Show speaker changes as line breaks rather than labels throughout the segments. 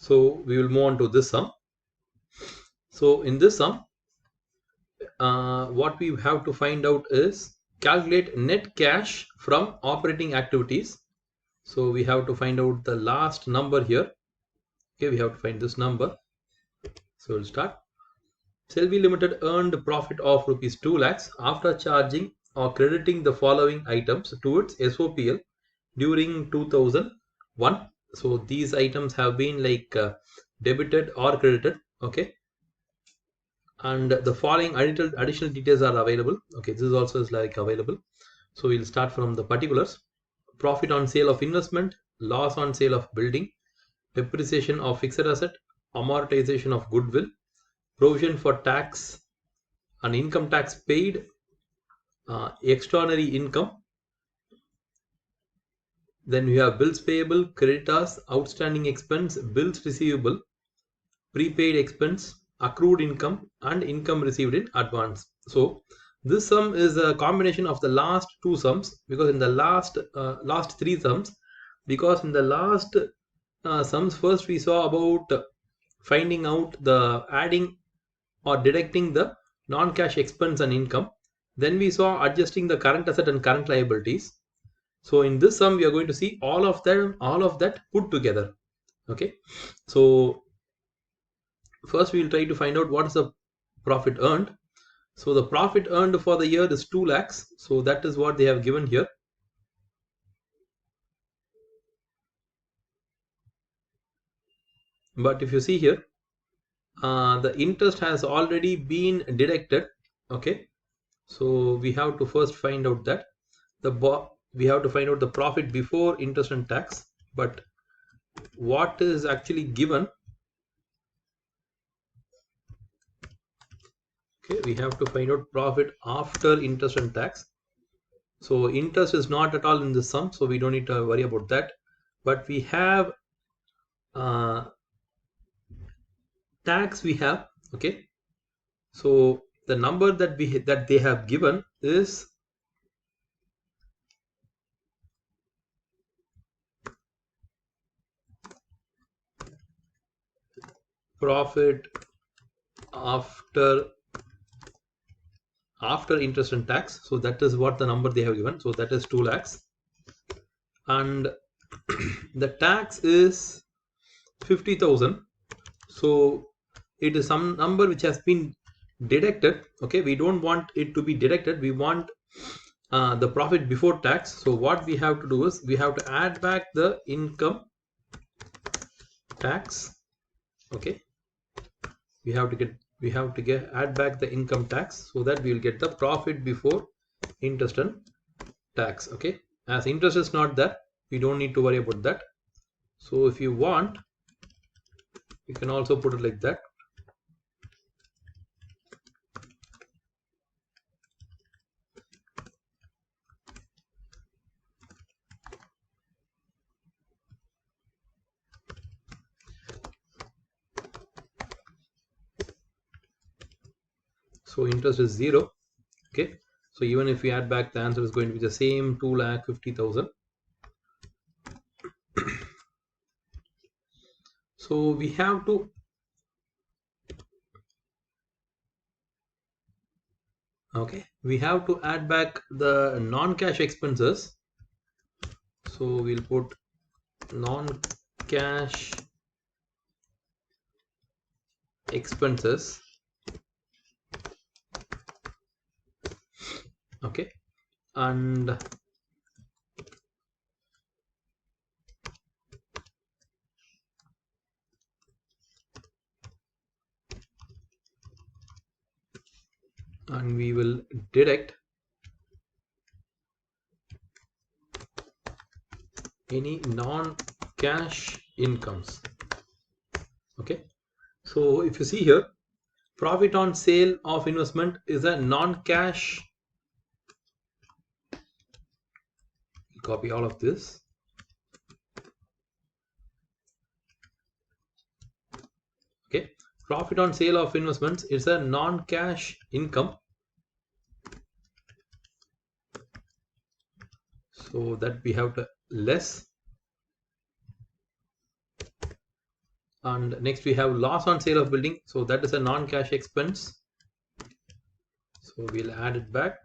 So we will move on to this sum. So in this sum, what we have to find out is calculate net cash from operating activities. So we have to find out the last number here. Okay, we have to find this number. So we'll start. Selvi Limited earned profit of rupees 2 lakhs after charging or crediting the following items towards SOPL during 2001. So these items have been like debited or credited. Okay, and the following additional details are available. Okay, this also is like available. So we'll start from the particulars. Profit on sale of investment, loss on sale of building, depreciation of fixed asset, amortization of goodwill, provision for tax and income tax paid, extraordinary income. Then we have bills payable, creditors, outstanding expense, bills receivable, prepaid expense, accrued income, and income received in advance. So this sum is a combination of the last two sums, because in the last three sums, because in the last sums, first we saw about finding out the adding or deducting the non-cash expense and income. Then we saw adjusting the current asset and current liabilities. So in this sum, we are going to see all of that put together. Okay, so first we will try to find out what is the profit earned. So the profit earned for the year is 2 lakhs. So that is what they have given here. But if you see here, the interest has already been deducted. Okay, so we have to first find out that we have to find out the profit before interest and tax. But what is actually given? Okay, we have to find out profit after interest and tax. So interest is not at all in the sum, so we don't need to worry about that. But we have tax we have. Okay, so the number that they have given is profit after interest and tax. So that is what the number they have given. So that is 2 lakhs, and the tax is 50,000. So it is some number which has been deducted. Okay, we don't want it to be deducted, we want the profit before tax. So what we have to do is we have to add back the income tax. Okay, we have to get add back the income tax, so that we will get the profit before interest and tax. Okay, as interest is not there, we don't need to worry about that. So if you want, you can also put it like that. So interest is 0. Okay, so even if we add back, the answer is going to be the same, 2,50,000. So we have to add back the non-cash expenses. So we'll put non-cash expenses. Okay, and we will deduct any non-cash incomes. Okay, so if you see here, profit on sale of investment is a non-cash. Copy all of this. Okay, profit on sale of investments is a non-cash income, so that we have to less And next we have loss on sale of building, so that is a non-cash expense, so we'll add it back.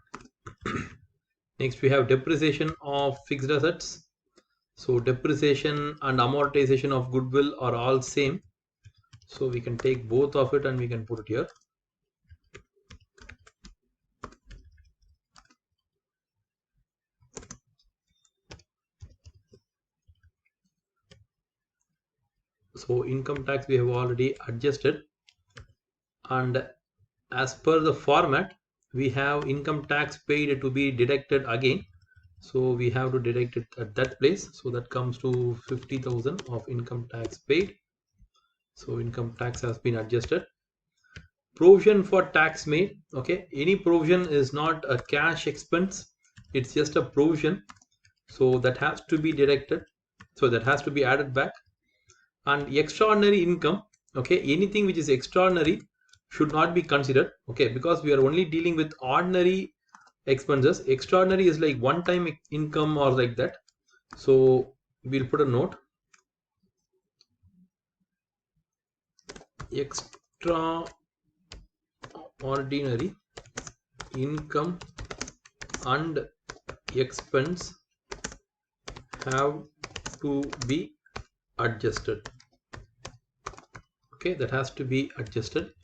Next we have depreciation of fixed assets, so depreciation and amortization of goodwill are all same, so we can take both of it and we can put it here. So income tax we have already adjusted, and as per the format we have income tax paid to be deducted again, so we have to deduct it at that place, so that comes to 50,000 of income tax paid. So income tax has been adjusted. Provision for tax made, okay, any provision is not a cash expense, it's just a provision, so that has to be deducted, so that has to be added back. And extraordinary income, okay, anything which is extraordinary should not be considered, okay, because we are only dealing with ordinary expenses. Extraordinary is like one time income or like that, so we'll put a note, extraordinary income and expense have to be adjusted, okay, that has to be adjusted.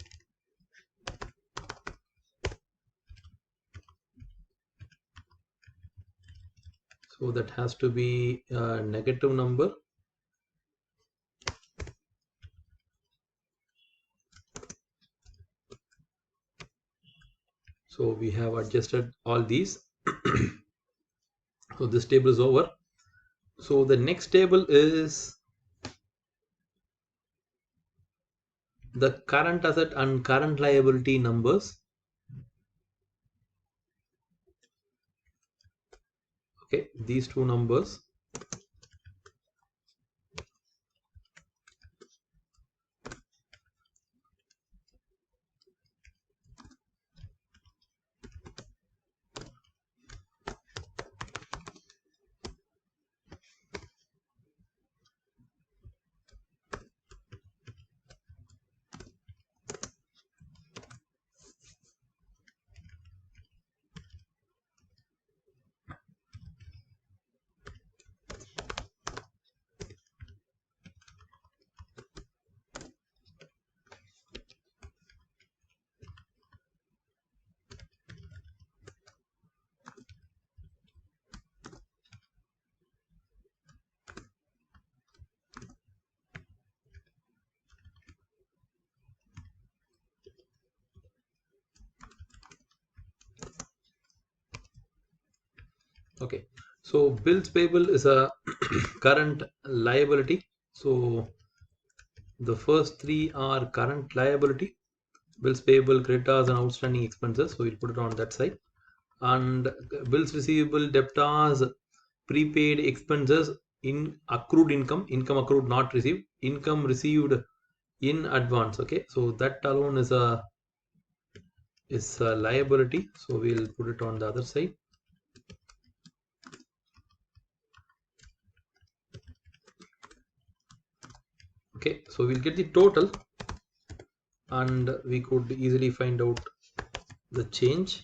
So that has to be a negative number. So we have adjusted all these. So this table is over. So the next table is the current asset and current liability numbers. Okay, these two numbers. Okay, so bills payable is a current liability. So the first three are current liability: bills payable, creditors, and outstanding expenses. So we'll put it on that side. And bills receivable, debtors, prepaid expenses, in accrued income, income accrued not received, income received in advance. Okay, so that alone is a liability, so we'll put it on the other side. Okay, so we'll get the total and we could easily find out the change.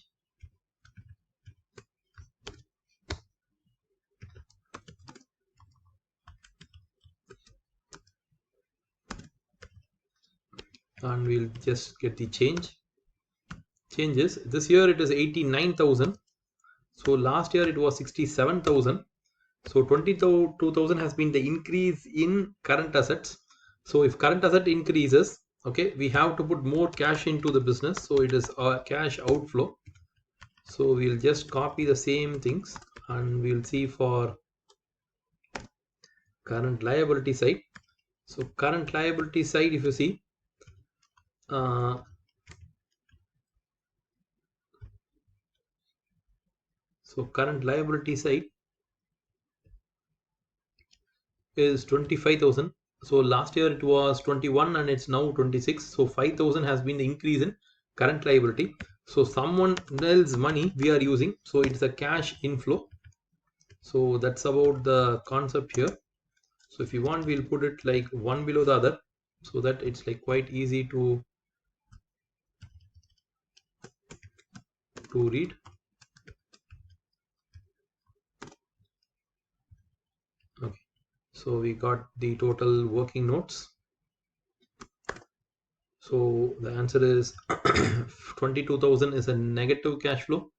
And we'll just get the changes. This year it is 89,000, so last year it was 67,000. So 22,000 has been the increase in current assets. So if current asset increases, okay, we have to put more cash into the business, so it is a cash outflow. So we'll just copy the same things and we'll see for current liability side. So current liability side, if you see, so current liability side is 25,000. So last year it was 21 and it's now 26. So 5,000 has been the increase in current liability. So someone else's money we are using, so it's a cash inflow. So that's about the concept here. So if you want, we'll put it like one below the other. so that it's like quite easy to read. Okay, so we got the total working notes. So the answer is 22,000 is a negative cash flow.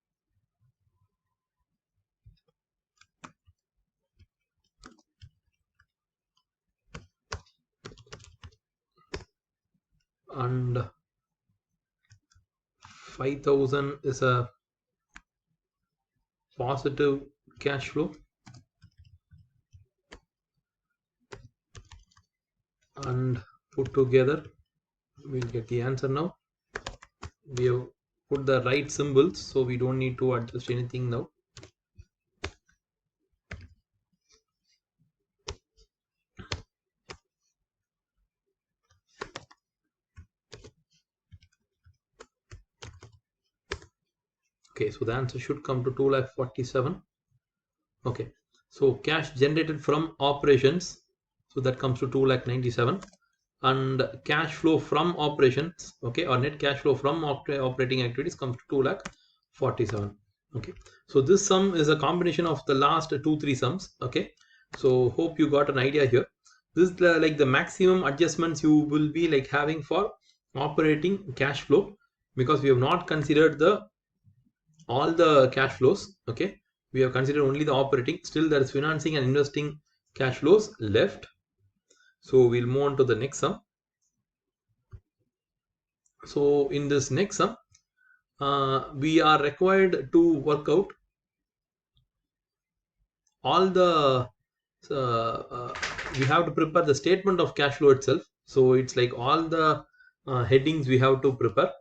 And 5,000 is a positive cash flow. And put together, we'll get the answer now. We have put the right symbols, so we don't need to adjust anything now. Okay, so the answer should come to 2,47,000. Okay, so cash generated from operations, so that comes to 2,97,000. And cash flow from operations, okay, or net cash flow from operating activities comes to 2,47,000. Okay, so this sum is a combination of the last 2-3 sums. Okay, so hope you got an idea here. This is like the maximum adjustments you will be like having for operating cash flow, because we have not considered the all the cash flows. Okay, we have considered only the operating. Still there is financing and investing cash flows left. So we'll move on to the next sum. So in this next sum, we are required to work out all the we have to prepare the statement of cash flow itself. So it's like all the headings we have to prepare.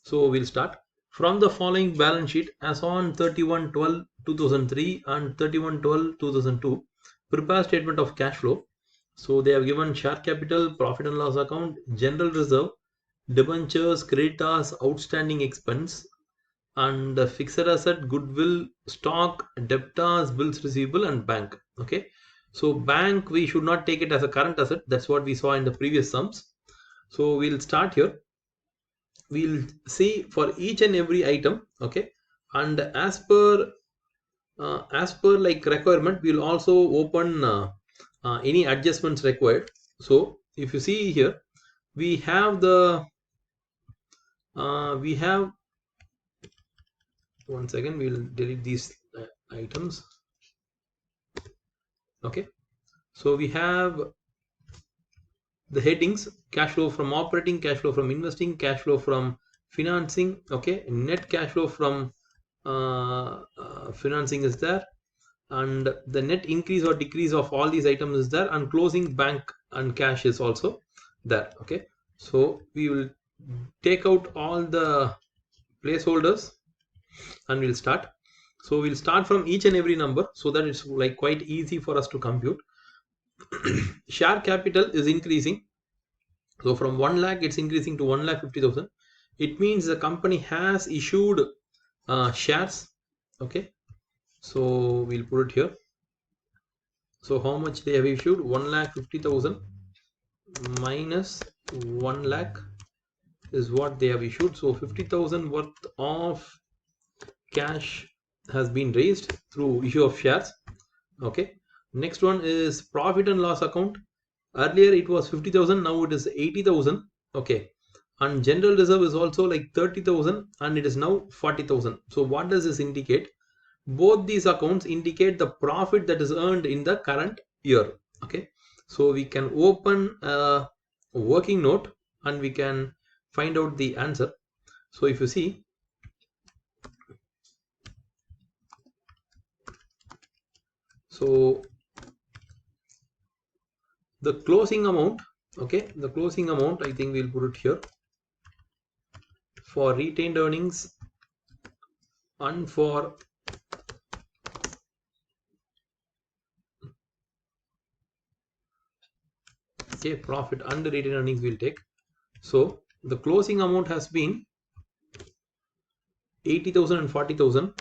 So we'll start from the following balance sheet as on 31/12/2003 and 31/12/2002. Prepare statement of cash flow. So they have given share capital, profit and loss account, general reserve, debentures, creditors, outstanding expense, and fixed asset, goodwill, stock, debtors, bills receivable, and bank. Okay, so bank we should not take it as a current asset. That's what we saw in the previous sums. So we'll start here. We'll see for each and every item. Okay, and as per like requirement, we'll also open any adjustments required. So if you see here, we have the we have one second, we'll delete these items. Okay, so we have the headings: cash flow from operating, cash flow from investing, cash flow from financing. Okay, net cash flow from financing is there, and the net increase or decrease of all these items is there, and closing bank and cash is also there. Okay, so we will take out all the placeholders and we'll start. So we'll start from each and every number so that it's like quite easy for us to compute. Share capital is increasing, so from 1 lakh it's increasing to 1,50,000. It means the company has issued shares. Okay, so we'll put it here. So how much they have issued? 1,50,000 minus 1 lakh is what they have issued. So 50,000 worth of cash has been raised through issue of shares. Okay, next one is profit and loss account. Earlier it was 50,000, now it is 80,000. Okay, and general reserve is also like 30,000 and it is now 40,000. So what does this indicate? Both these accounts indicate the profit that is earned in the current year. Okay, so we can open a working note and we can find out the answer. So if you see, so the closing amount, okay, the closing amount, I think we'll put it here, for retained earnings and for okay, profit and retained earnings we'll take. So the closing amount has been 80,000 and 40,000.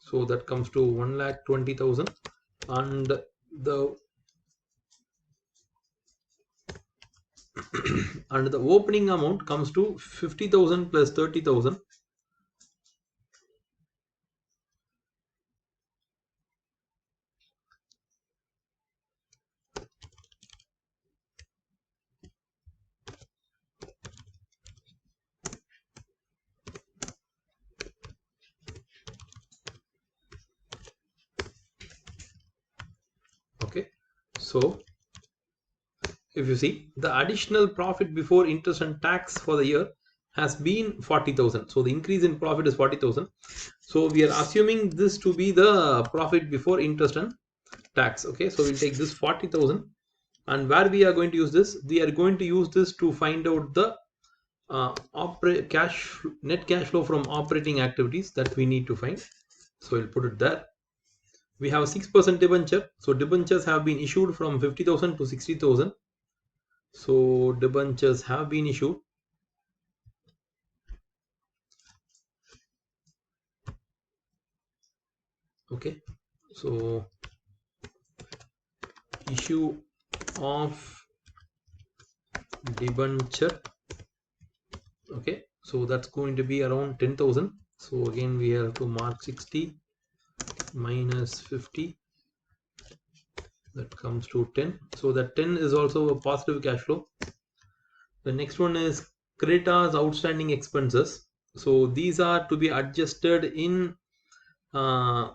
So that comes to 1,20,000, and the and the opening amount comes to 50,000 plus 30,000. Okay, so if you see, the additional profit before interest and tax for the year has been 40,000. So the increase in profit is 40,000. So we are assuming this to be the profit before interest and tax. Okay, so we'll take this 40,000, and where we are going to use this, we are going to use this to find out the net cash flow from operating activities that we need to find. So we'll put it there. We have 6% debenture. So debentures have been issued from 50,000 to 60,000. So debentures have been issued. Okay, so issue of debenture. Okay, so that's going to be around 10,000. So again we have to mark 60 minus 50, that comes to 10. So that 10 is also a positive cash flow. The next one is creditors outstanding expenses. So these are to be adjusted uh,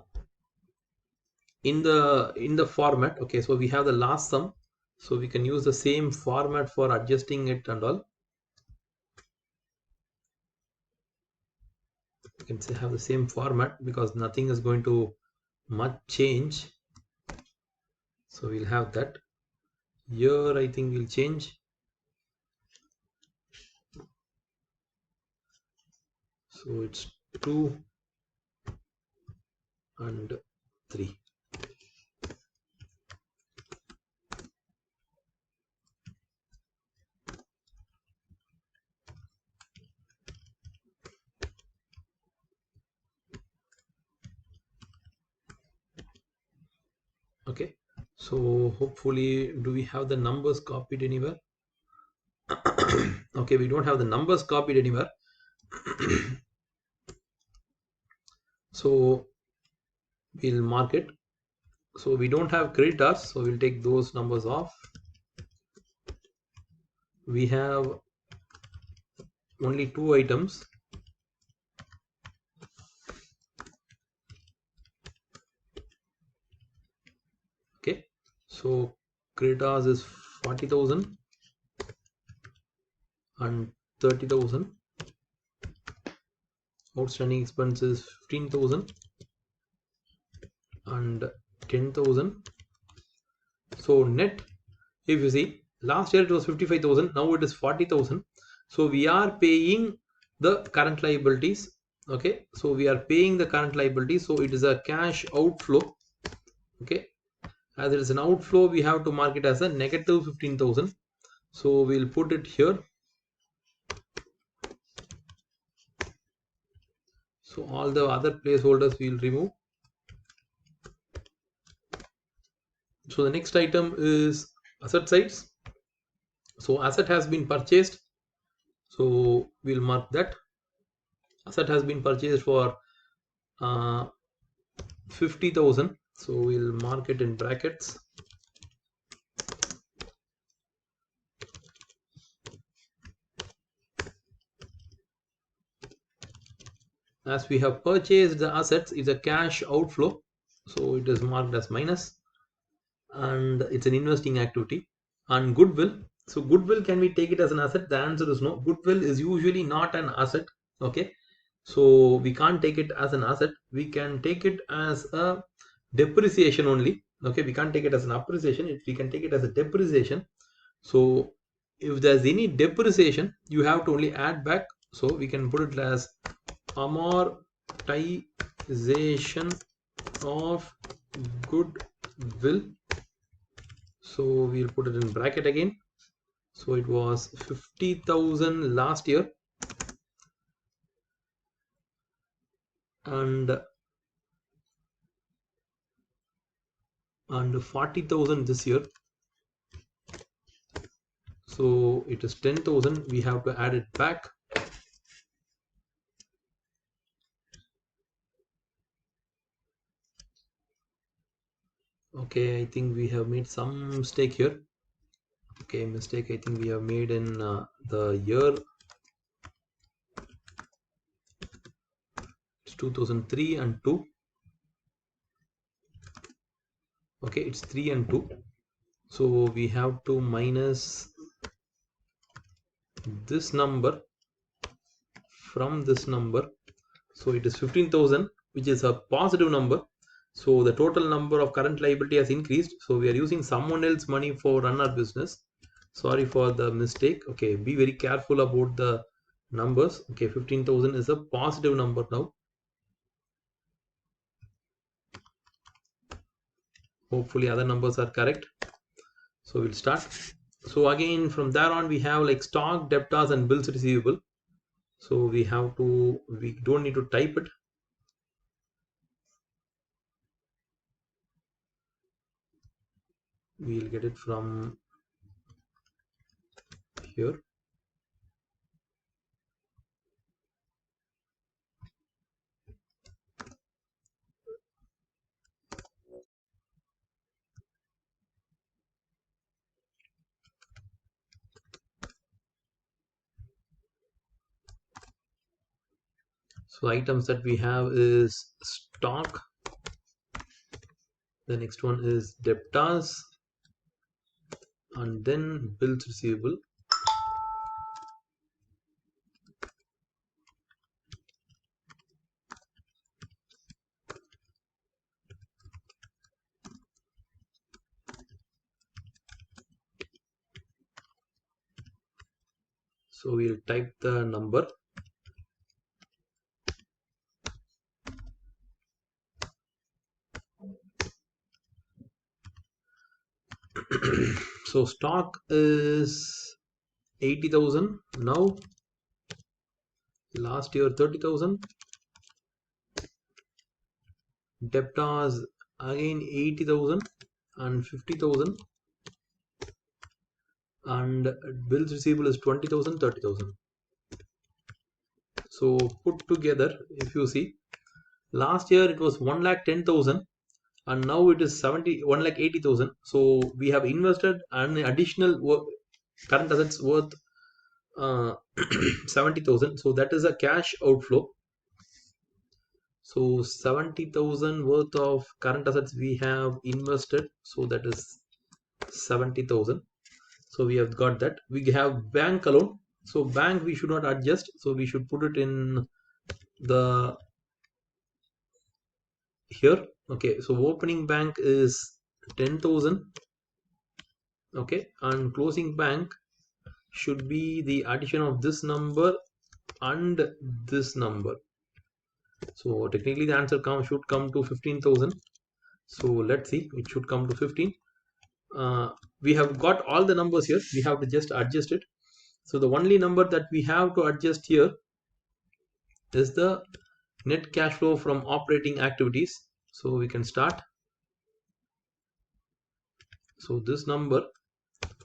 in the format. Okay, so we have the last sum, so we can use the same format for adjusting it and all. You can say have the same format because nothing is going to much change. So we'll have that here. I think we'll change. So it's 2 and 3. Okay, so hopefully, do we have the numbers copied anywhere? Okay, we don't have the numbers copied anywhere. So we'll mark it. So we don't have creditors, so we'll take those numbers off. We have only 2 items. Okay, so creditors is 40,000 and 30,000. Outstanding expenses 15,000 and 10,000. So net, if you see, last year it was 55,000, now it is 40,000. So we are paying the current liabilities. Okay, so we are paying the current liabilities, so it is a cash outflow. Okay, as it is an outflow, we have to mark it as a negative 15,000. So we'll put it here. So all the other placeholders we'll remove. So the next item is asset sides. So asset has been purchased. So we'll mark that. Asset has been purchased for 50,000. So we'll mark it in brackets. As we have purchased the assets, it's a cash outflow. So it is marked as minus, and it's an investing activity. And goodwill. So goodwill, can we take it as an asset? The answer is no. Goodwill is usually not an asset. Okay, so we can't take it as an asset. We can take it as a depreciation only. Okay, we can't take it as an appreciation. We can take it as a depreciation. So if there's any depreciation, you have to only add back. So we can put it as amortization of goodwill. So we'll put it in bracket again. So it was 50,000 last year, and and 40,000 this year. So it is 10,000. We have to add it back. Okay, I think we have made some mistake here. Okay, mistake I think we have made in the year. It's 2003 and 2. Okay, it's 3 and 2. So we have to minus this number from this number. So it is 15,000, which is a positive number. So the total number of current liability has increased. So we are using someone else's money for run our business. Sorry for the mistake. Okay, be very careful about the numbers. Okay, 15,000 is a positive number now. Hopefully other numbers are correct. So we'll start. So again, from there on, we have like stock, debtors, and bills receivable. So we don't need to type it. We'll get it from here. So items that we have is stock. The next one is debtors, and then bills receivable. So we'll type the number. So stock is 80,000 now. Last year 30,000. Debtors again 80,000 and 50,000. And bills receivable is 20,000, 30,000. So put together, if you see, last year it was 1,10,000 and now it is 1,80,000. So we have invested an additional current assets worth 70,000. So that is a cash outflow. So 70,000 worth of current assets we have invested. So that is 70,000. So we have got that. We have bank alone. So bank we should not adjust. So we should put it in the here. Okay. So opening bank is 10,000. Okay. And closing bank should be the addition of this number and this number. So technically the answer should come to 15,000. So let's see, it should come to 15. We have got all the numbers here. We have to just adjust it. So the only number that we have to adjust here is the net cash flow from operating activities. So we can start. So this number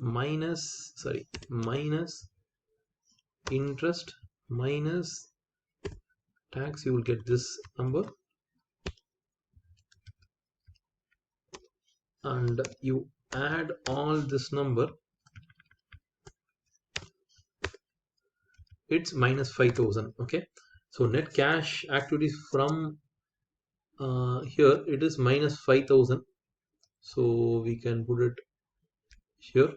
minus interest minus tax, you will get this number, and you add all this number, it's minus 5,000. Okay, so net cash activities from here it is minus 5,000. So we can put it here. I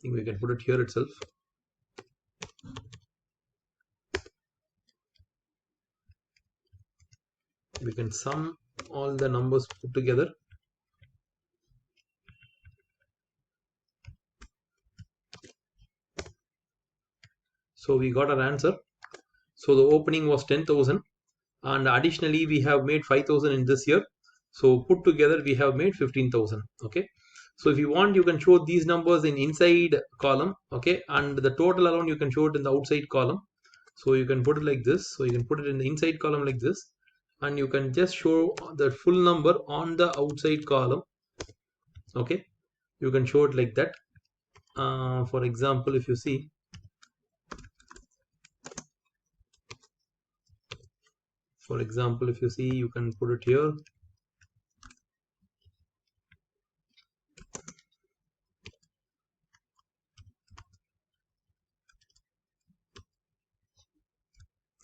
think we can put it here itself. We can sum all the numbers put together. So we got our answer. So the opening was 10,000 and additionally we have made 5,000 in this year. So put together we have made 15,000. Okay. So if you want, you can show these numbers in inside column. Okay. And the total alone you can show it in the outside column. So you can put it like this. So you can put it in the inside column like this. and you can just show the full number on the outside column. Okay, you can show it like that. For example, if you see, you can put it here.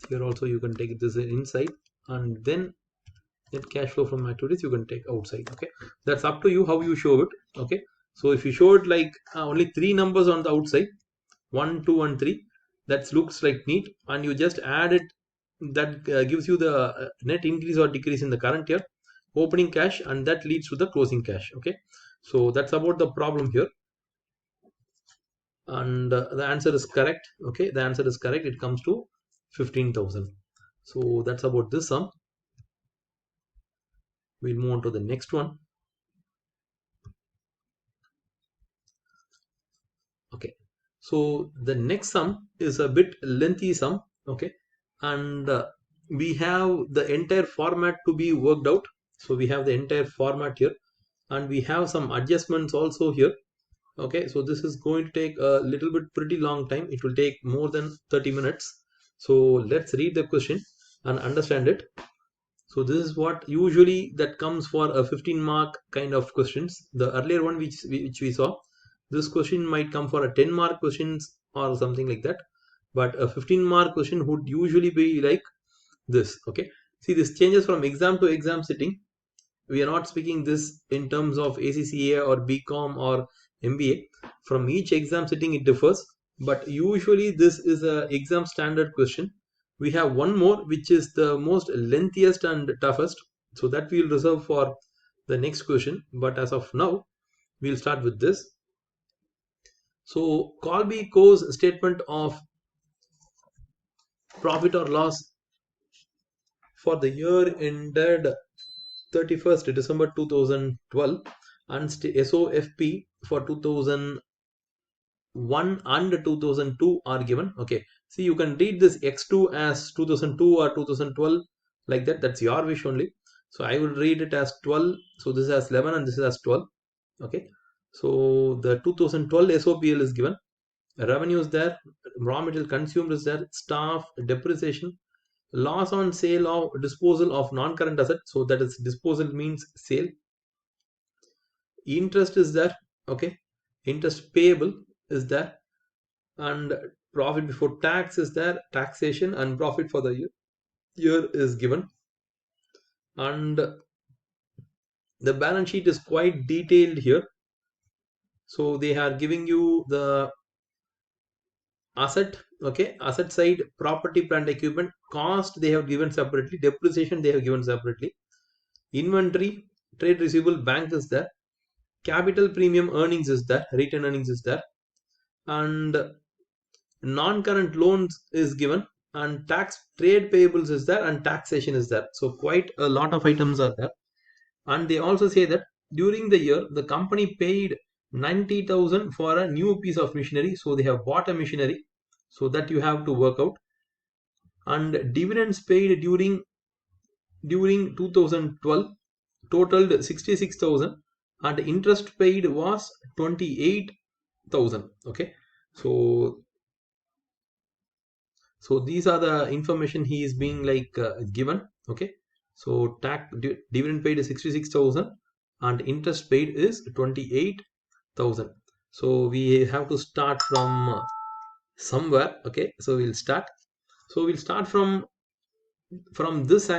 Here also you can take this inside, and then net cash flow from activities you can take outside. Okay, that's up to you how you show it. Okay, so if you show it like only three numbers on the outside, 1, 2 and 3, that looks like neat, and you just add it, that gives you the net increase or decrease in the current year opening cash, and that leads to the closing cash. Okay, so that's about the problem here, and the answer is correct. Okay, the answer is correct, it comes to 15,000. So that's about this sum. We'll move on to the next one. Okay, so the next sum is a bit lengthy sum. Okay, and we have the entire format to be worked out. So we have the entire format here, and we have some adjustments also here. Okay, so this is going to take a little bit pretty long time. It will take more than 30 minutes. So let's read the question and understand it. So this is what usually that comes for a 15 mark kind of questions. The earlier one which we saw, this question might come for a 10 mark questions or something like that. But a 15 mark question would usually be like this. Okay, see, this changes from exam to exam sitting. We are not speaking this in terms of ACCA or BCom or MBA. From each exam sitting it differs, but usually this is a exam standard question. We have one more which is the most lengthiest and toughest, so that we'll reserve for the next question. But as of now, we'll start with this. So Colby Co's statement of profit or loss for the year ended 31st December 2012 and SOFP for 2001 and 2002 are given. Okay, see, you can read this X2 as 2002 or 2012 like that. That's your wish only. So I will read it as 12. So this is as 11 and this is as 12. Okay, so the 2012 SOPL is given. Revenue is there, raw material consumed is there, staff, depreciation, loss on sale of disposal of non-current asset. So that is disposal means sale. Interest is there. Okay, interest payable is there, and profit before tax is there, taxation, and profit for the year is given. And the balance sheet is quite detailed here. So they are giving you the asset. Okay, asset side, property, plant, equipment, cost they have given separately, depreciation they have given separately, inventory, trade receivable, bank is there, capital premium earnings is there, return earnings is there, and non-current loans is given, and tax trade payables is there, and taxation is there. So quite a lot of items are there. And they also say that during the year the company paid 90,000 for a new piece of machinery. So they have bought a machinery, so that you have to work out. And dividends paid during 2012 totaled 66,000, and interest paid was 28,000. Okay, so these are the information he is being like given. Okay, so dividend paid is 66,000 and interest paid is 28,000. So we have to start from somewhere. Okay, so we'll start. So we'll start from this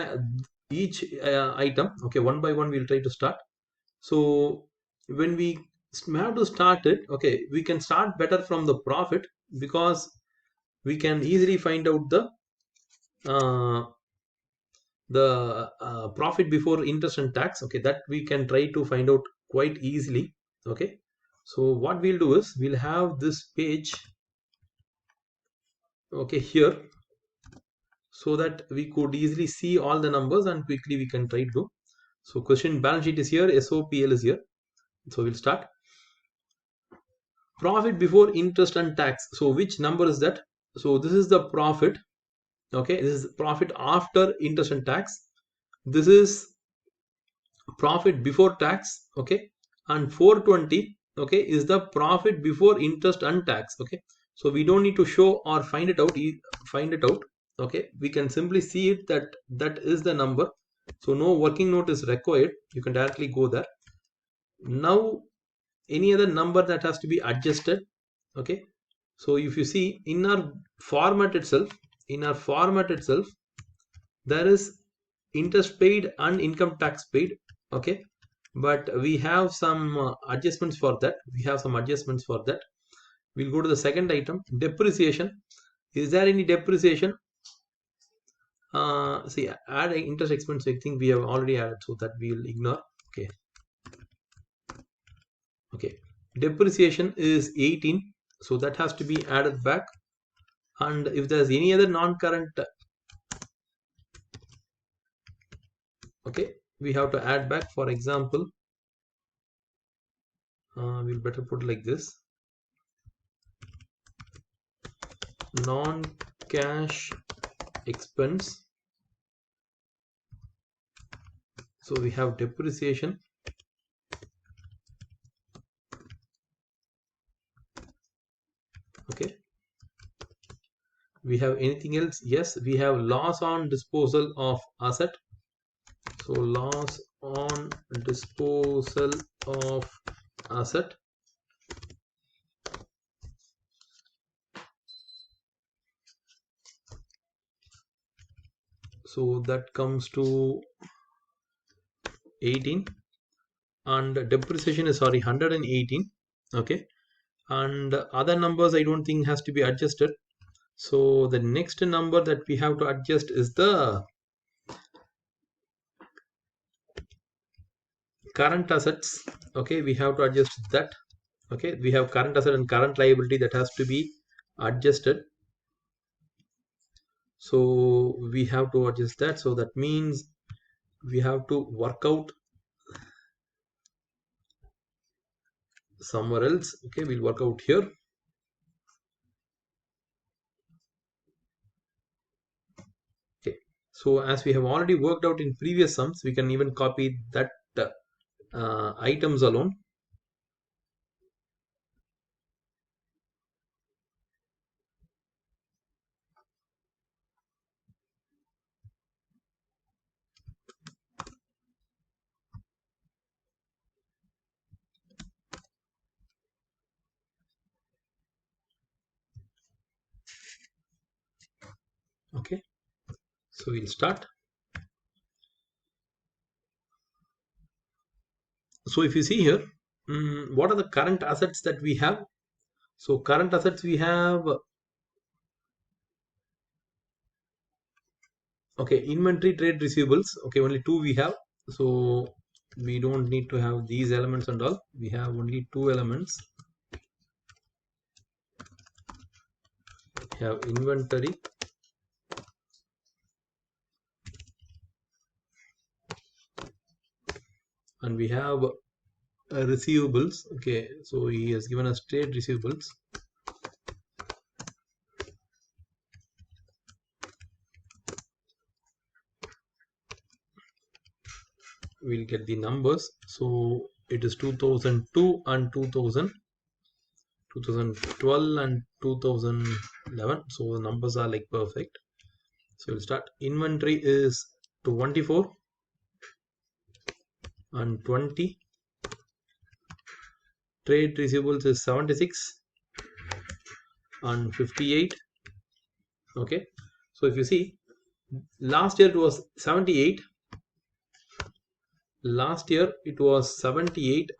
each item. Okay, one by one we'll try to start. So when we have to start it, okay, we can start better from the profit, because we can easily find out uh, the profit before interest and tax. Okay, that we can try to find out quite easily. Okay, so what we'll do is we'll have this page, okay, here, so that we could easily see all the numbers and quickly we can try to do. So question balance sheet is here, SOPL is here. So we'll start. Profit before interest and tax. So which number is that? So this is the profit. Okay, this is profit after interest and tax. this is profit before tax, okay, and 420, okay, is the profit before interest and tax, okay. So we don't need to show or find it out, okay. We can simply see it that that is the number. So no working note is required, you can directly go there. Now any other number that has to be adjusted, okay. So if you see in our format itself, there is interest paid and income tax paid, okay. But we have some adjustments for that. We'll go to the second item, depreciation. Is there any depreciation? See, add interest expense, I think we have already added, so that we will ignore, okay. Depreciation is 18, so that has to be added back. And if there's any other non-current, okay, we have to add back. For example, we'll better put like this: non-cash expense. So we have depreciation, okay. We have anything else? Yes, we have loss on disposal of asset. So loss on disposal of asset. So that comes to 18, and depreciation is, sorry, 118, okay. And other numbers I don't think has to be adjusted. So the next number that we have to adjust is the current assets, okay. We have to adjust that, okay. We have current asset and current liability that has to be adjusted, so we have to adjust that. So that means we have to work out somewhere else, okay. We'll work out here, okay. So as we have already worked out in previous sums, we can even copy that items alone, okay. So we'll start. So if you see here, what are the current assets that we have? So current assets we have, okay, inventory, trade receivables, okay, only two we have. So we don't need to have these elements and all. We have only two elements. We have inventory and we have receivables, okay. So he has given us trade receivables. We'll get the numbers. So it is 2002 and 2012 and 2011. So the numbers are like perfect. So we'll start. Inventory is 24 and 20. Trade receivables is 76 and 58, okay. So if you see, last year it was 78,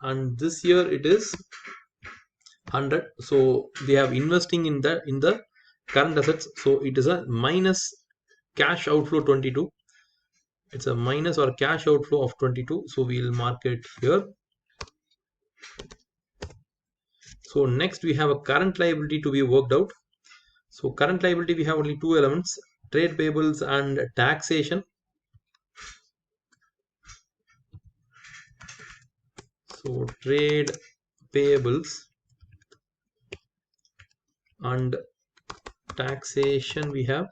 and this year it is 100. So they have investing in the current assets, so it is a minus cash outflow 22. It's a minus or cash outflow of 22, so we'll mark it here. So next we have a current liability to be worked out. So current liability, we have only two elements, trade payables and taxation. So trade payables and taxation we have.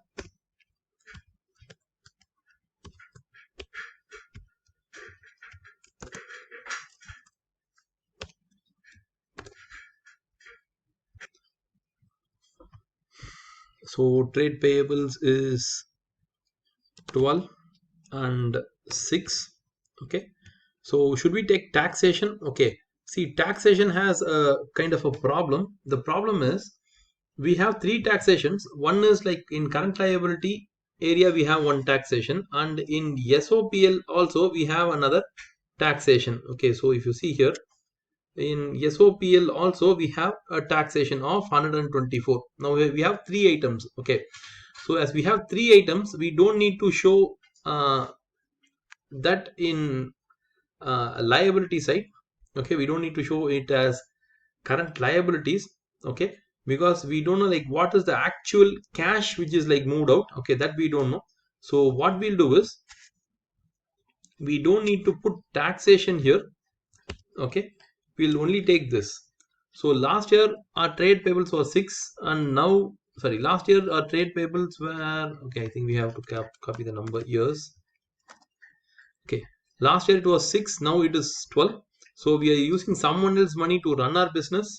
So trade payables is 12 and 6. Okay, so should we take taxation? Okay, see, taxation has a kind of a problem. The problem is we have three taxations. One is like in current liability area we have one taxation, and in SOPL also we have another taxation. Okay, so if you see here in SOPL also we have a taxation of 124. Now we have three items. Okay, so as we have three items, we don't need to show that in liability side. Okay, we don't need to show it as current liabilities. Okay, because we don't know like what is the actual cash which is like moved out. Okay, that we don't know. So what we'll do is we don't need to put taxation here. Okay, we'll only take this. So last year our trade payables were 6, and now, sorry, last year our trade payables were, okay, I think we have to copy the number years. Okay, last year it was 6, now it is 12. So we are using someone else's money to run our business.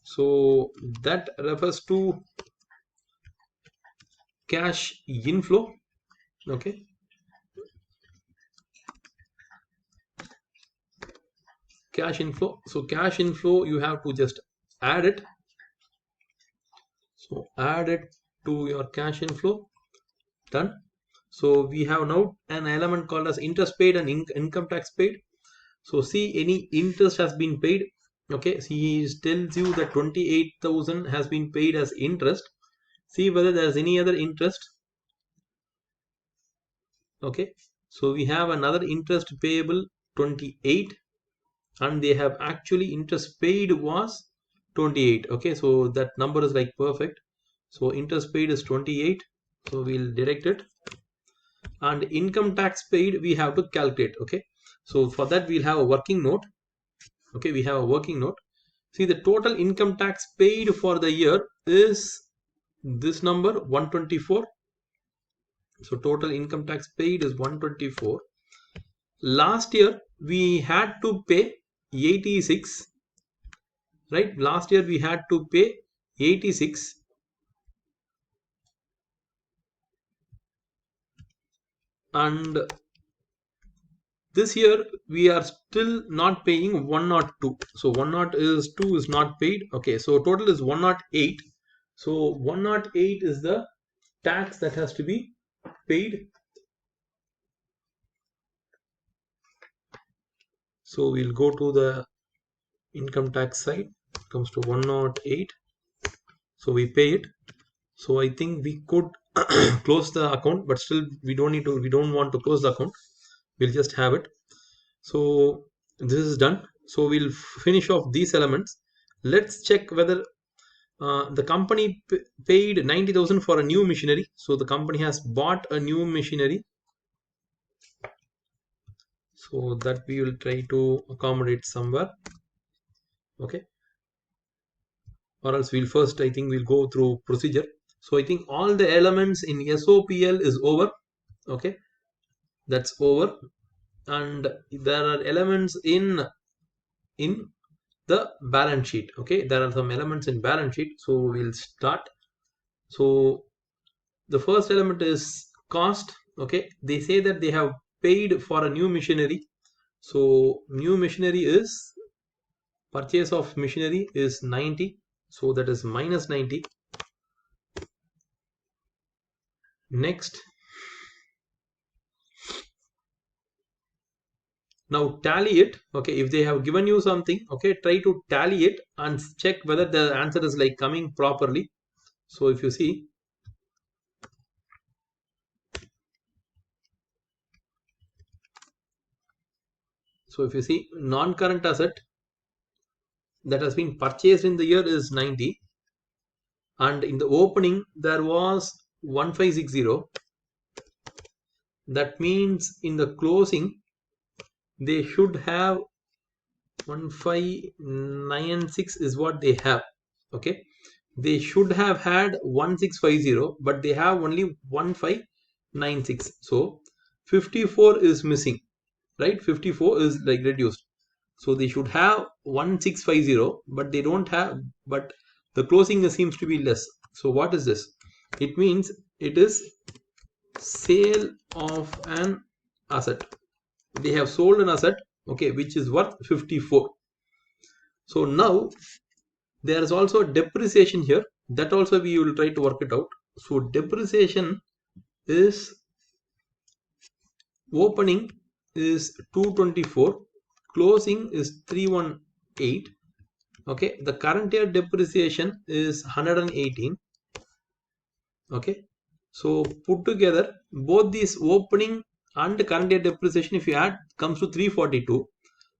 So that refers to cash inflow. Okay, cash inflow. So cash inflow, you have to just add it. So add it to your cash inflow. Done. So we have now an element called as interest paid and income tax paid. So see, any interest has been paid. Okay, see, he tells you that 28,000 has been paid as interest. See whether there is any other interest. Okay, so we have another interest payable 28, and they have actually interest paid was 28. Okay, so that number is like perfect. So interest paid is 28, so we'll direct it. And income tax paid we have to calculate. Okay, so for that we'll have a working note. Okay, we have a working note. See, the total income tax paid for the year is this number 124. So total income tax paid is 124. Last year we had to pay 86, right? Last year we had to pay 86, and this year we are still not paying 102. So 102 is not paid. Okay, so total is 108. So 108 is the tax that has to be paid. So we'll go to the income tax side. It comes to 108. So we pay it. So I think we could close the account, but still we don't want to close the account. We'll just have it. So this is done. So we'll finish off these elements. Let's check whether the company paid 90,000 for a new machinery. So the company has bought a new machinery. So that we will try to accommodate somewhere. Okay, or else we'll first, I think we'll go through procedure. So I think all the elements in SOPL is over. Okay, that's over, and there are elements in the balance sheet. Okay, there are some elements in balance sheet. So we'll start. So the first element is cost. Okay, they say that they have paid for a new machinery. So new machinery is, purchase of machinery is 90. So that is minus 90. Next, now tally it. Okay, if they have given you something, okay, try to tally it and check whether the answer is like coming properly. So if you see, non-current asset that has been purchased in the year is 90, and in the opening there was 1560. That means in the closing they should have 1596 is what they have. Okay, they should have had 1650, but they have only 1596. So 54 is missing, right? 54 is like reduced. So they should have 1650, but they don't have, but the closing seems to be less. So what is this? It means it is sale of an asset. They have sold an asset, okay, which is worth 54. So now there is also depreciation here. That also we will try to work it out. So depreciation is opening is 224, closing is 318. Okay, the current year depreciation is 118. Okay, so put together both these opening and current year depreciation, if you add, comes to 342,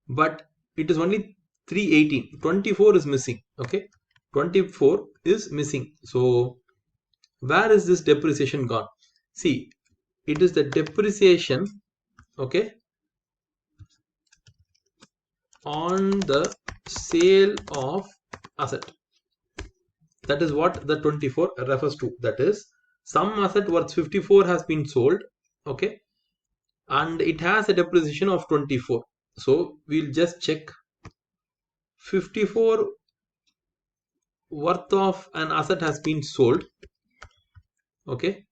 but it is only 318. 24 is missing. Okay, 24 is missing. So where is this depreciation gone? See, it is the depreciation, okay, on the sale of asset. That is what the 24 refers to. That is, some asset worth 54 has been sold, okay, and it has a depreciation of 24. So we'll just check 54 worth of an asset has been sold. Okay,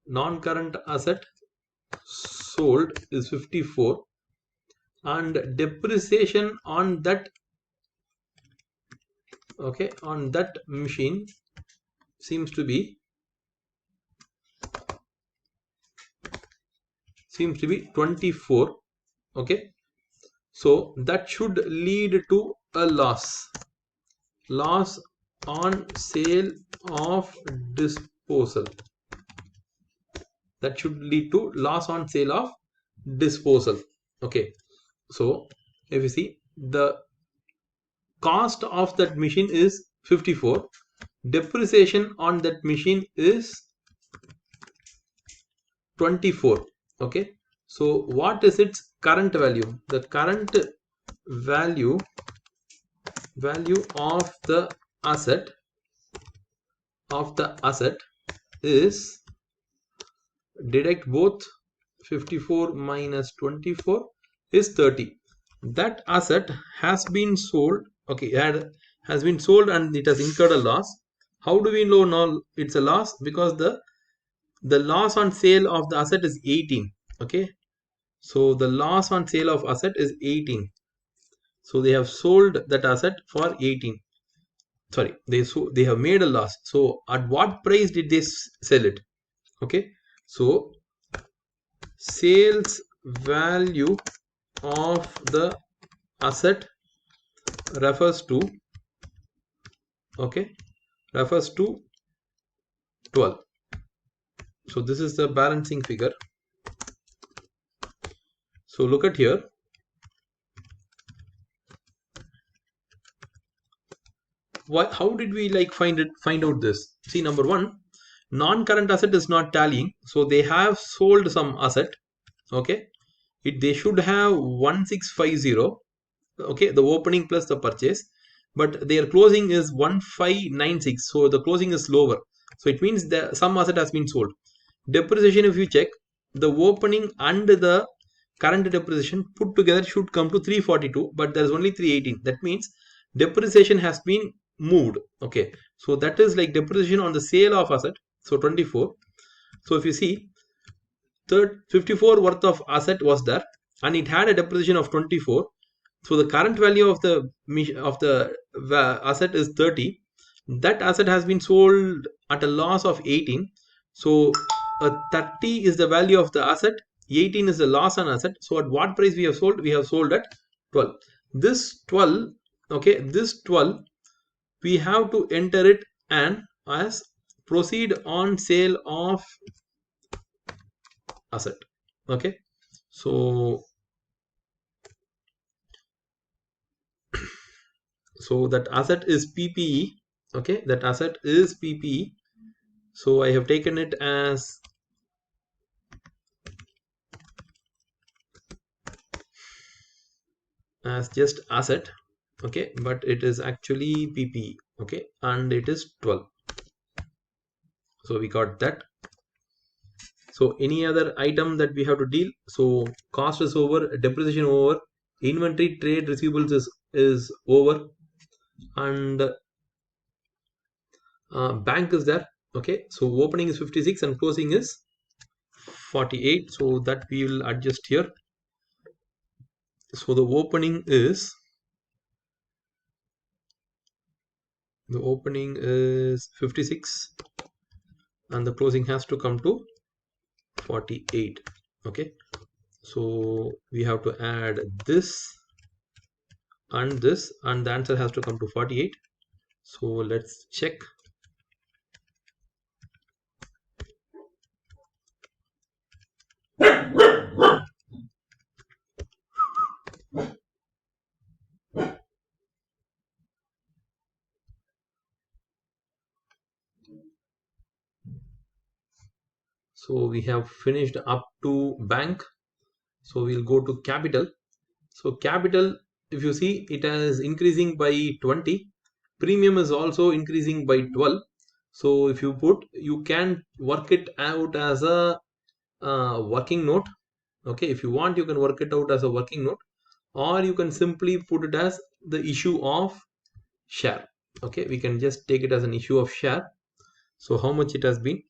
non-current asset sold is 54, and depreciation on that, okay, on that machine seems to be 24. Okay, so that should lead to a loss on sale of disposal. That should lead to loss on sale of disposal. Okay, so if you see, the cost of that machine is 54, depreciation on that machine is 24. Okay, so what is its current value? The current value of the asset is, deduct both 54 minus 24 is 30. That asset has been sold. Okay, has been sold and it has incurred a loss. How do we know now it's a loss? Because the loss on sale of the asset is 18. Okay, so the loss on sale of asset is 18. So they have sold that asset for 18. Sorry, they have made a loss. So at what price did they sell it? Okay, so sales value of the asset refers to, okay, refers to 12. So this is the balancing figure. So look at here. How did we like find out this? See, number one, non-current asset is not tallying, so they have sold some asset. Okay, they should have 1650. Okay, the opening plus the purchase, but their closing is 1596, so the closing is lower. So it means that some asset has been sold. Depreciation, if you check, the opening and the current depreciation put together should come to 342, but there is only 318. That means depreciation has been moved. Okay, so that is like depreciation on the sale of asset. So 24. So if you see, 54 worth of asset was there and it had a depreciation of 24. So the current value of the asset is 30. That asset has been sold at a loss of 18. So 30 is the value of the asset, 18 is the loss on asset. So at what price we have sold? We have sold at 12. This 12, okay, this 12 we have to enter it and as proceed on sale of asset. Okay, so that asset is PPE. Okay, that asset is PPE. So I have taken it as just asset. Okay, but it is actually PPE. Okay, and it is 12. So we got that. So any other item that we have to deal? So cost is over, depreciation over, inventory, trade, receivables is over, and bank is there. Okay, so opening is 56 and closing is 48. So that we will adjust here. So the opening is 56 and the closing has to come to 48. Okay, so we have to add this and this, and the answer has to come to 48. So let's check. So we have finished up to bank. So we'll go to capital. So capital, if you see, it is increasing by 20. Premium is also increasing by 12. So if you put, you can work it out as a working note. Okay, if you want, you can work it out as a working note, or you can simply put it as the issue of share. Okay, we can just take it as an issue of share. So how much it has been?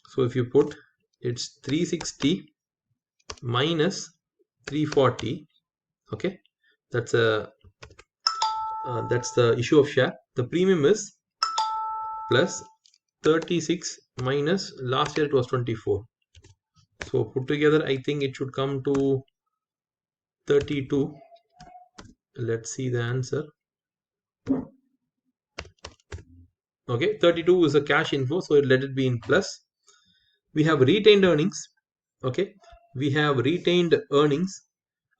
So if you put, it's 360 minus 340. Okay, that's the issue of share. The premium is plus 36 minus last year it was 24. So put together, I think it should come to 32. Let's see the answer. Okay, 32 is a cash inflow, so let it be in plus. We have retained earnings. Okay, we have retained earnings,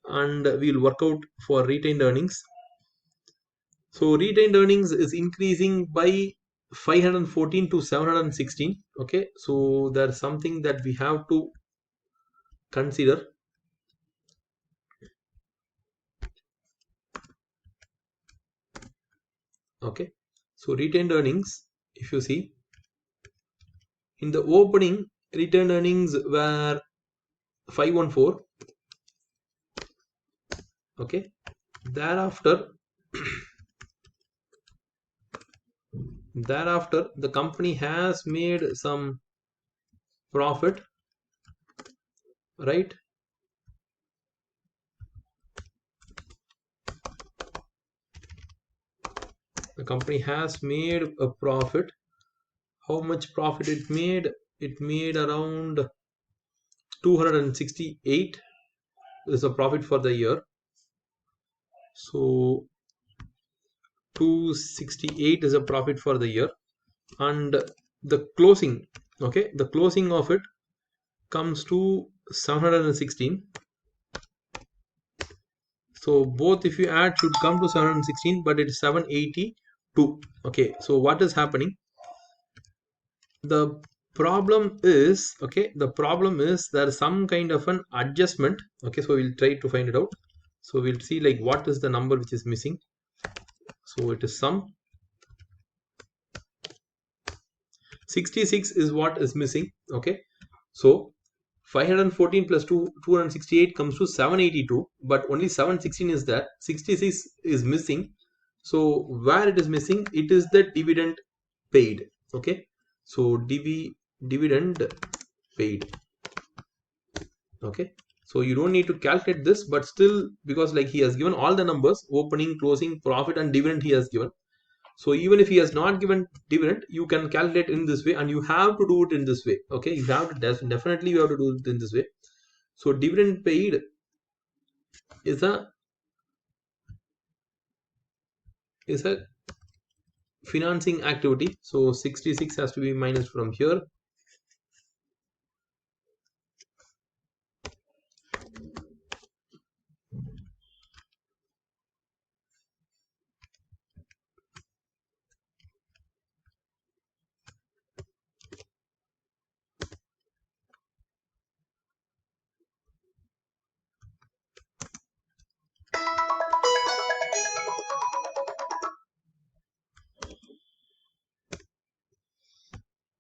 and we'll work out for retained earnings. So retained earnings is increasing by 514 to 716. Okay, so there's something that we have to consider. Okay, so retained earnings, if you see, in the opening, retained earnings were 514. Okay, thereafter the company has made some profit, right? The company has made a profit. How much profit it made? It made around 268 is a profit for the year. So 268 is a profit for the year, and the closing, okay, the closing of it comes to 716. So both, if you add, should come to 716, but it's 782. Okay, so what is happening? The problem is, okay, the problem is there is some kind of an adjustment. Okay, so we'll try to find it out. So we'll see like what is the number which is missing. So it is some 66 is what is missing. Okay, so 514 plus 268 comes to 782, but only 716 is there. 66 is missing. So where it is missing, it is the dividend paid. Okay, so dividend paid. Okay, so you don't need to calculate this, but still, because like he has given all the numbers, opening, closing, profit and dividend he has given. So even if he has not given dividend, you can calculate in this way, and you have to do it in this way. Okay, you have to definitely you have to do it in this way. So dividend paid is a financing activity. So 66 has to be minus from here.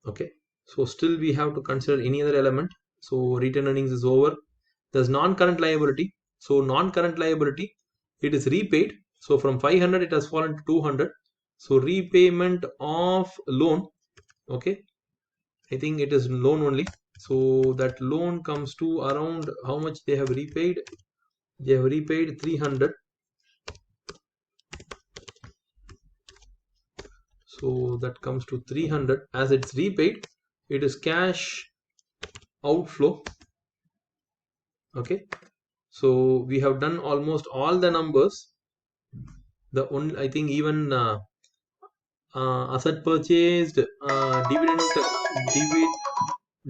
Okay, so still we have to consider any other element. So retained earnings is over. There's non-current liability. So non-current liability, it is repaid. So from 500 it has fallen to 200. So repayment of loan. Okay, I think it is loan only. So that loan comes to around how much they have repaid. They have repaid 300. So that comes to 300. As it's repaid, it is cash outflow. Okay. So we have done almost all the numbers. The only, I think even asset purchased, dividend,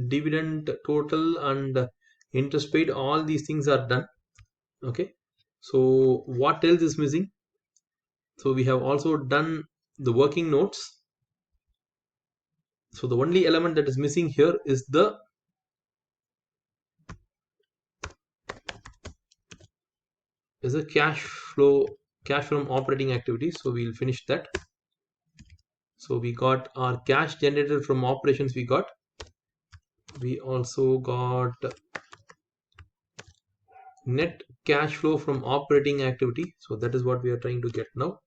dividend total, and interest paid, all these things are done. Okay. So what else is missing? So we have also done the working notes. So the only element that is missing here is the cash flow, cash from operating activities. So we'll finish that. So we got our cash generated from operations. We also got net cash flow from operating activity. So that is what we are trying to get now.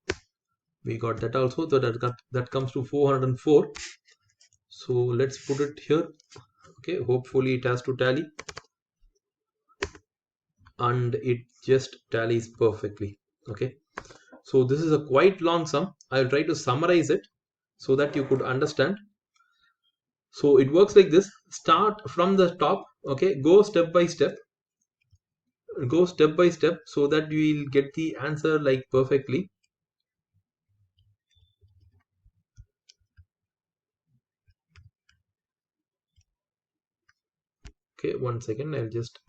We got that also. So that comes to 404. So let's put it here. Okay, hopefully it has to tally, and it just tallies perfectly. Okay, so this is a quite long sum. I'll try to summarize it so that you could understand. So it works like this: start from the top. Okay, go step by step, so that you will get the answer like perfectly. Okay, 1 second, I'll just,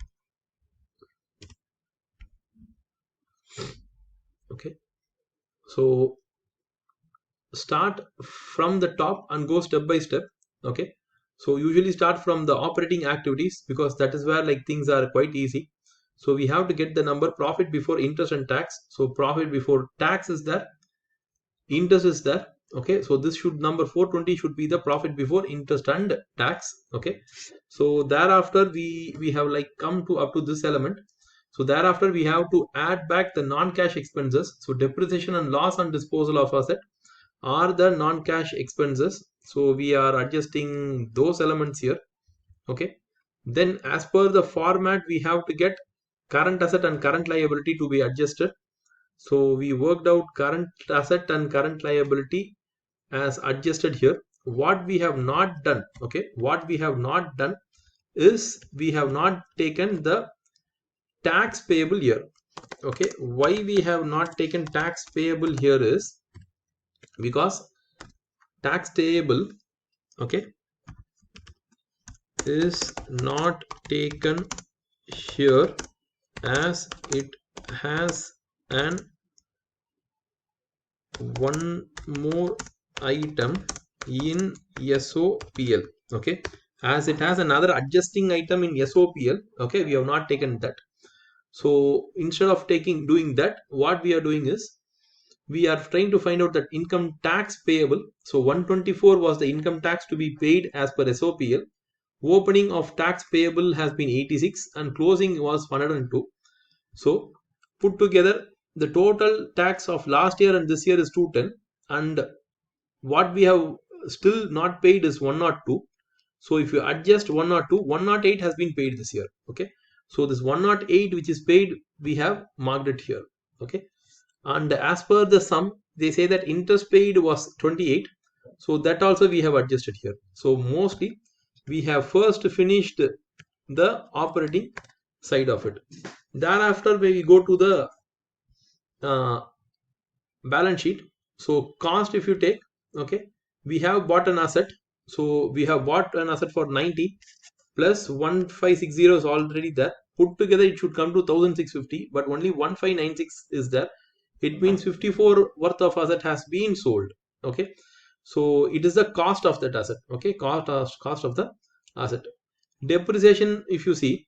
okay, so start from the top and go step by step. Okay, so usually start from the operating activities, because that is where like things are quite easy. So we have to get the number profit before interest and tax. So profit before tax is there, interest is there. Okay, so this should, number 420 should be the profit before interest and tax. Okay, so thereafter we have like come to up to this element. So thereafter we have to add back the non-cash expenses. So depreciation and loss on disposal of asset are the non-cash expenses. So we are adjusting those elements here. Okay, then as per the format, we have to get current asset and current liability to be adjusted. So we worked out current asset and current liability as adjusted here. What we have not done, okay, what we have not done is we have not taken the tax payable here. Okay, why we have not taken tax payable here is because tax payable, okay, is not taken here as it has an one more item in SOPL. Okay, as it has another adjusting item in SOPL. Okay, we have not taken that. So instead of doing that, what we are doing is we are trying to find out that income tax payable. So 124 was the income tax to be paid as per SOPL. Opening of tax payable has been 86 and closing was 102. So put together, the total tax of last year and this year is 210, and what we have still not paid is 102. So if you adjust 102, 108 has been paid this year. Okay, so this 108 which is paid, we have marked it here. Okay, and as per the sum, they say that interest paid was 28. So that also we have adjusted here. So mostly we have first finished the operating side of it. Thereafter we go to the balance sheet. So cost, if you take, okay, we have bought an asset. So we have bought an asset for 90 plus 1560 is already there. Put together it should come to 1650, but only 1596 is there. It means 54 worth of asset has been sold. Okay, so it is the cost of that asset. Okay, cost of the asset. Depreciation, if you see,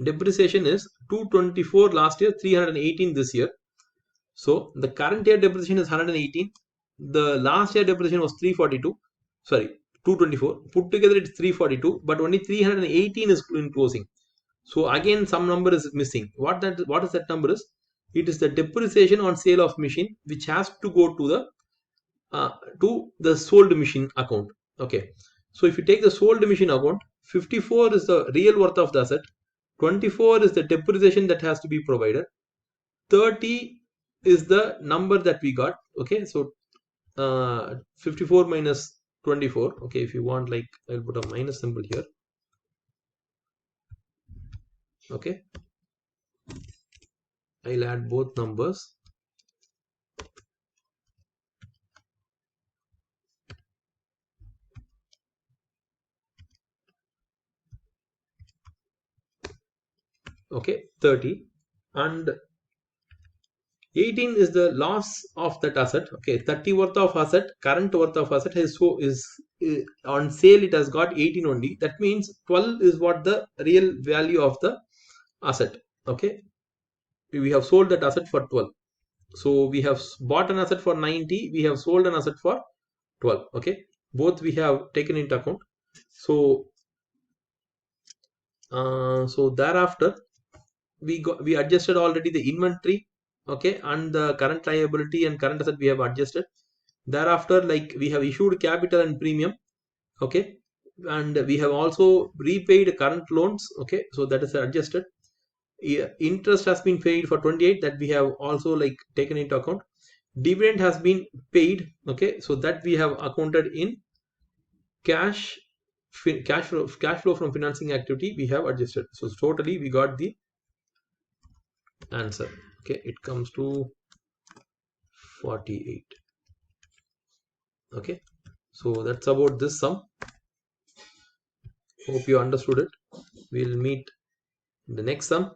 depreciation is 224 last year, 318 this year. So the current year depreciation is 118. The last year depreciation was 342. Sorry, 224. Put together it's 342, but only 318 is in closing. So again, some number is missing. What is that number is? It is the depreciation on sale of machine, which has to go to the sold machine account. Okay. So if you take the sold machine account, 54 is the real worth of the asset, 24 is the depreciation that has to be provided, 30 is the number that we got. Okay, so 54 minus 24. Okay, if you want, like, I'll put a minus symbol here. Okay, I'll add both numbers. Okay, 30, and 18 is the loss of that asset. Okay, 30 worth of asset, current worth of asset is, so is on sale, it has got 18 only. That means 12 is what the real value of the asset. Okay, we have sold that asset for 12. So we have bought an asset for 90, we have sold an asset for 12. Okay, both we have taken into account. So so thereafter we adjusted already the inventory. Okay, and the current liability and current asset we have adjusted. Thereafter, like, we have issued capital and premium. Okay, and we have also repaid current loans. Okay, so that is adjusted. Interest has been paid for 28, that we have also, like, taken into account. Dividend has been paid. Okay, so that we have accounted in cash cash flow from financing activity, we have adjusted. So totally we got the answer. Okay, it comes to 48. Okay, so that's about this sum. Hope you understood it. We'll meet in the next sum.